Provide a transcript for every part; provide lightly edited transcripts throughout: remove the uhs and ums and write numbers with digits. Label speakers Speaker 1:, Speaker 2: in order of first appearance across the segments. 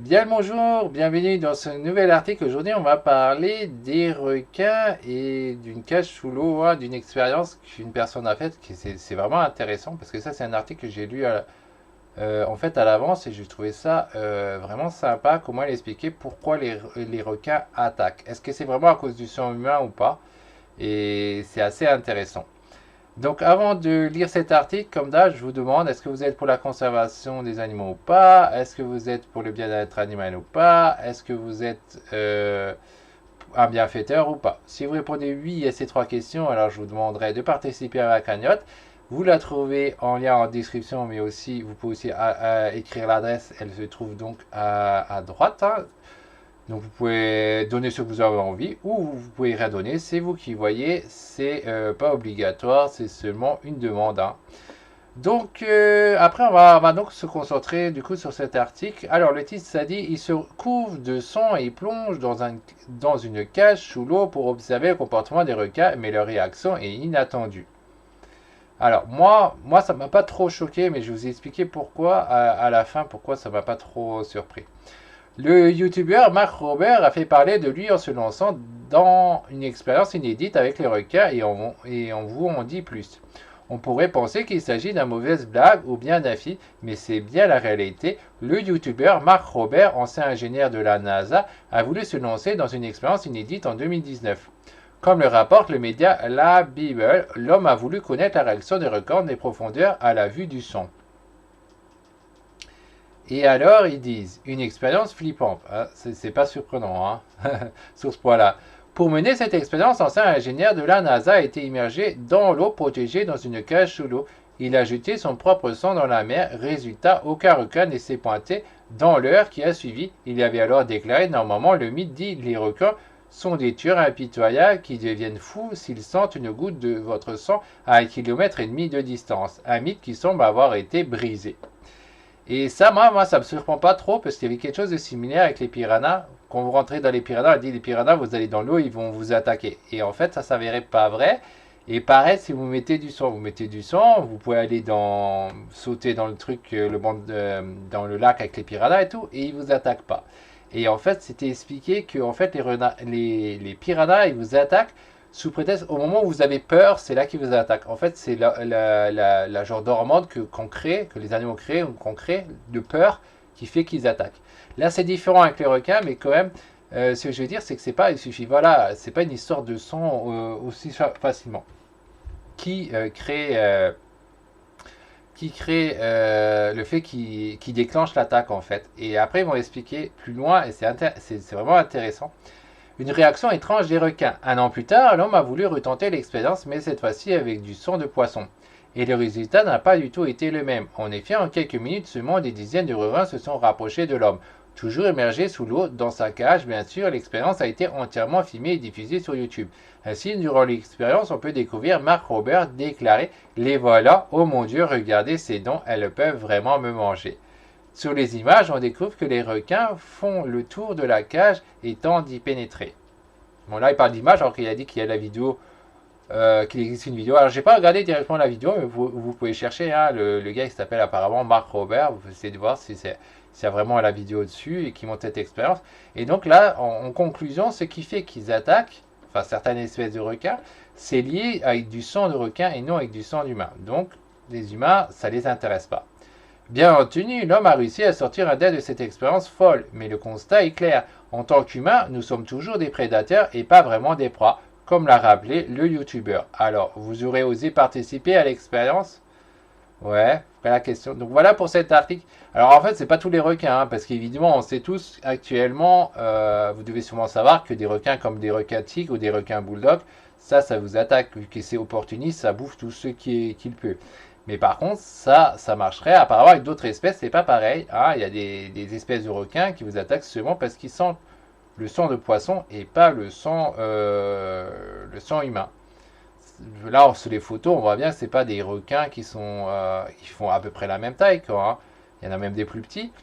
Speaker 1: Bien le bonjour, bienvenue dans ce nouvel article. Aujourd'hui, on va parler des requins et d'une cage sous l'eau, hein, d'une expérience qu'une personne a faite. C'est vraiment intéressant parce que ça, c'est un article que j'ai lu en fait à l'avance et j'ai trouvé ça vraiment sympa. Comment elle expliquait pourquoi les requins attaquent. Est-ce que c'est vraiment à cause du sang humain ou pas? Et c'est assez intéressant. Donc avant de lire cet article, comme d'hab, je vous demande, est-ce que vous êtes pour la conservation des animaux ou pas? Est-ce que vous êtes pour le bien-être animal ou pas? Est-ce que vous êtes un bienfaiteur ou pas? Si vous répondez oui à ces trois questions, alors je vous demanderai de participer à la cagnotte. Vous la trouvez en lien en description, mais aussi vous pouvez aussi écrire l'adresse. Elle se trouve donc à droite, hein. Donc vous pouvez donner ce que vous avez envie ou vous pouvez rien donner, c'est vous qui voyez, c'est pas obligatoire, c'est seulement une demande, hein. Donc après on va donc se concentrer du coup sur cet article. Alors le titre ça dit il se couvre de sang et plonge dans une cage sous l'eau pour observer le comportement des requins, mais leur réaction est inattendue. Alors moi ça m'a pas trop choqué, mais je vais vous expliquer pourquoi à la fin, pourquoi ça m'a pas trop surpris. Le youtubeur Mark Robert a fait parler de lui en se lançant dans une expérience inédite avec les requins et on vous en dit plus. On pourrait penser qu'il s'agit d'une mauvaise blague ou bien d'un film, mais c'est bien la réalité. Le youtubeur Mark Robert, ancien ingénieur de la NASA, a voulu se lancer dans une expérience inédite en 2019. Comme le rapporte le média La Bible, l'homme a voulu connaître la réaction des requins des profondeurs à la vue du son. Et alors, ils disent, une expérience flippante. Ah, c'est pas surprenant, hein, sur ce point-là. Pour mener cette expérience, l'ancien ingénieur de la NASA a été immergé dans l'eau, protégé dans une cage sous l'eau. Il a jeté son propre sang dans la mer. Résultat, aucun requin ne s'est pointé dans l'heure qui a suivi. Il avait alors déclaré, normalement, le mythe dit, les requins sont des tueurs impitoyables qui deviennent fous s'ils sentent une goutte de votre sang à 1,5 km de distance. Un mythe qui semble avoir été brisé. Et ça, moi, ça me surprend pas trop parce qu'il y avait quelque chose de similaire avec les piranhas. Quand vous rentrez dans les piranhas, on dit les piranhas, vous allez dans l'eau, ils vont vous attaquer. Et en fait, ça s'avérait pas vrai. Et pareil, si vous mettez du sang, vous pouvez aller sauter dans le truc, dans le lac avec les piranhas et tout, et ils vous attaquent pas. Et en fait, c'était expliqué que en fait, les piranhas, ils vous attaquent sous prétexte, au moment où vous avez peur, c'est là qu'ils vous attaquent. En fait, c'est la genre d'hormone qu'on crée, que les animaux créent, ou qu'on crée de peur, qui fait qu'ils attaquent. Là, c'est différent avec les requins, mais quand même, ce que je veux dire, c'est que c'est pas, il suffit, voilà, c'est pas une histoire de sang aussi facilement. Qui crée le fait qui déclenche l'attaque en fait. Et après, ils vont expliquer plus loin, et c'est vraiment intéressant. Une réaction étrange des requins. Un an plus tard, l'homme a voulu retenter l'expérience, mais cette fois-ci avec du sang de poisson. Et le résultat n'a pas du tout été le même. En effet, en quelques minutes seulement, des dizaines de requins se sont rapprochés de l'homme. Toujours immergé sous l'eau, dans sa cage, bien sûr, l'expérience a été entièrement filmée et diffusée sur YouTube. Ainsi, durant l'expérience, on peut découvrir Mark Robert déclarer Les voilà, oh mon Dieu, regardez ces dents, elles peuvent vraiment me manger. Sur les images, on découvre que les requins font le tour de la cage et tentent d'y pénétrer. Bon, là, il parle d'image alors qu'il a dit qu'il y a la vidéo, qu'il existe une vidéo. Alors, j'ai pas regardé directement la vidéo, mais vous pouvez chercher, hein, le gars qui s'appelle apparemment Mark Robert. Vous pouvez essayer de voir s'il y a vraiment la vidéo dessus et qui montre cette expérience. Et donc là, en conclusion, ce qui fait qu'ils attaquent, enfin certaines espèces de requins, c'est lié avec du sang de requin et non avec du sang d'humain. Donc, les humains, ça les intéresse pas. Bien entendu, l'homme a réussi à sortir indemne de cette expérience folle, mais le constat est clair. En tant qu'humains, nous sommes toujours des prédateurs et pas vraiment des proies, comme l'a rappelé le youtubeur. Alors, vous aurez osé participer à l'expérience? Ouais, voilà la question. Donc voilà pour cet article. Alors en fait, c'est pas tous les requins, hein, parce qu'évidemment, on sait tous actuellement, vous devez sûrement savoir que des requins comme des requins tigres ou des requins bulldogs, ça vous attaque, vu que c'est opportuniste, ça bouffe tout ce qu'il peut. Mais par contre, ça marcherait apparemment avec d'autres espèces, c'est pas pareil, hein. Il y a des espèces de requins qui vous attaquent seulement parce qu'ils sentent le sang de poisson et pas le sang humain. Là, sur les photos, on voit bien que c'est pas des requins ils font à peu près la même taille, quoi, hein. Il y en a même des plus petits.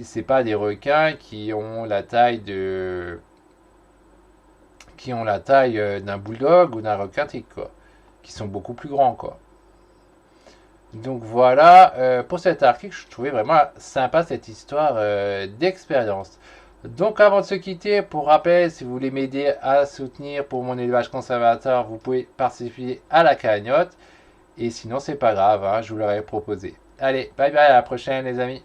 Speaker 1: C'est pas des requins qui ont la taille d'un bulldog ou d'un requin tigre, quoi, qui sont beaucoup plus grands, quoi. Donc voilà, pour cet article, je trouvais vraiment sympa cette histoire d'expérience. Donc avant de se quitter, pour rappel, si vous voulez m'aider à soutenir pour mon élevage conservateur, vous pouvez participer à la cagnotte. Et sinon, c'est pas grave, hein, je vous l'aurais proposé. Allez, bye bye, à la prochaine les amis.